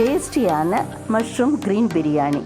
டேஸ்டியான mushroom green biryani.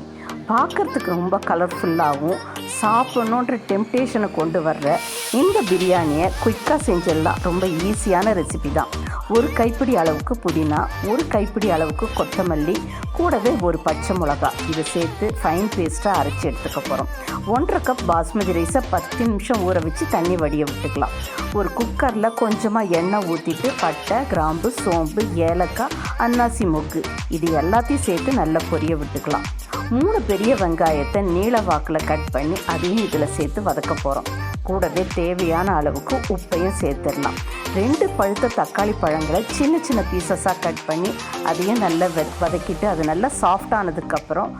பார்க்குறதுக்கு ரொம்ப கலர்ஃபுல்லாகவும் சாப்பிட்ணுன்ற டெம்டேஷனை கொண்டு வர்ற இந்த பிரியாணியை குயிக்காக செஞ்சிடலாம். ரொம்ப ஈஸியான ரெசிபி தான். ஒரு கைப்பிடி அளவுக்கு புதினா, ஒரு கைப்பிடி அளவுக்கு கொத்தமல்லி, கூடவே ஒரு பச்சை மிளகா இதை சேர்த்து ஃபைன் பேஸ்ட்டாக அரைச்சி எடுத்துக்க போகிறோம். 1.5 கப் பாஸ்மதி ரைஸை 10 நிமிஷம் ஊற வச்சு தண்ணி வடிய விட்டுக்கலாம். ஒரு குக்கரில் கொஞ்சமாக எண்ணெய் ஊற்றிட்டு பட்டை, கிராம்பு, சோம்பு, ஏலக்காய், அன்னாசி மொக்கு இது எல்லாத்தையும் சேர்த்து நல்லா பொரிய விட்டுக்கலாம். 3 பெரிய வெங்காயத்தை நீள வாக்கில் கட் பண்ணி அதையும் இதில் சேர்த்து வதக்க போகிறோம். கூடவே தேவையான அளவுக்கு உப்பையும் சேர்த்துடலாம். 2 பழுத்த தக்காளி பழங்களை சின்ன சின்ன பீசஸாக கட் பண்ணி அதையும் நல்லா வதக்கிட்டு அது நல்லா சாஃப்டானதுக்கப்புறம்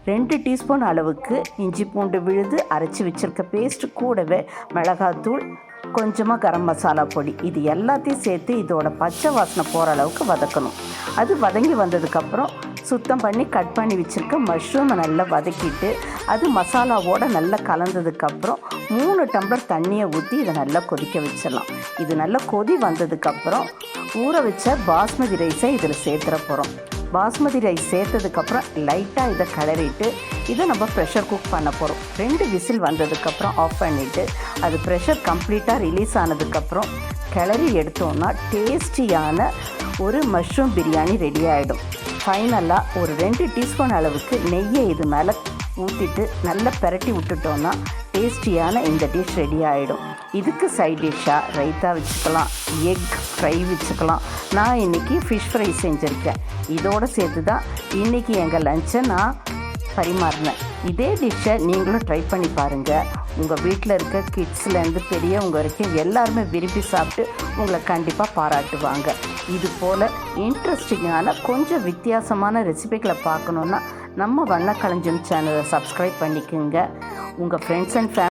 2 டீஸ்பூன் அளவுக்கு இஞ்சி பூண்டு விழுது அரைச்சி வச்சுருக்க பேஸ்ட்டு, கூடவே மிளகாத்தூள், கொஞ்சமாக கரம் மசாலா பொடி இது எல்லாத்தையும் சேர்த்து இதோட பச்சை வாசனை போகிற அளவுக்கு வதக்கணும். அது வதங்கி வந்ததுக்கப்புறம் சுத்தம் பண்ணி கட் பண்ணி வச்சுருக்க மஷ்ரூமை நல்லா வதக்கிட்டு அது மசாலாவோடு நல்லா கலந்ததுக்கப்புறம் 3 டம்ளர் தண்ணியை ஊற்றி இதை நல்லா கொதிக்க வச்சிடலாம். இது நல்லா கொதி வந்ததுக்கப்புறம் ஊற வச்ச பாஸ்மதி ரைஸை இதில் சேர்த்துற போகிறோம். பாஸ்மதி ரைஸ் சேர்த்ததுக்கப்புறம் லைட்டாக இதை கிளறிட்டு இதை நம்ம ப்ரெஷர் குக் பண்ண போகிறோம். 2 விசில் வந்ததுக்கப்புறம் ஆஃப் பண்ணிவிட்டு அது ப்ரெஷர் கம்ப்ளீட்டாக ரிலீஸ் ஆனதுக்கப்புறம் கிளறி எடுத்தோன்னா டேஸ்டியான ஒரு மஷ்ரூம் பிரியாணி ரெடி ஆகிடும். ஃபைனலாக ஒரு 2 டீஸ்பூன் அளவுக்கு நெய்யை இது மேலே ஊற்றிட்டு நல்லா பெரட்டி விட்டுட்டோன்னா டேஸ்டியான இந்த டிஷ் ரெடி ஆகிடும். இதுக்கு சைட் டிஷ்ஷாக ரைத்தா வச்சுக்கலாம், எக் ஃப்ரை வச்சுக்கலாம். நான் இன்றைக்கி ஃபிஷ் ஃப்ரை செஞ்சுருக்கேன். இதோடு சேர்த்து தான் இன்றைக்கி எங்கள் லஞ்சை நான் பரிமாறினேன். இதே டிஷ்ஷை நீங்களும் ட்ரை பண்ணி பாருங்கள். உங்கள் வீட்டில் இருக்க கிட்ஸ்லேருந்து பெரியவங்க வரைக்கும் எல்லாருமே விரும்பி சாப்பிட்டு உங்களை கண்டிப்பாக பாராட்டுவாங்க. இது போல் இன்ட்ரெஸ்டிங்கான கொஞ்சம் வித்தியாசமான ரெசிபிகளை பார்க்கணுன்னா நம்ம வண்ணக்களஞ்சியம் சேனலை சப்ஸ்கிரைப் பண்ணிக்கோங்க. உங்கள் ஃப்ரெண்ட்ஸ் அண்ட்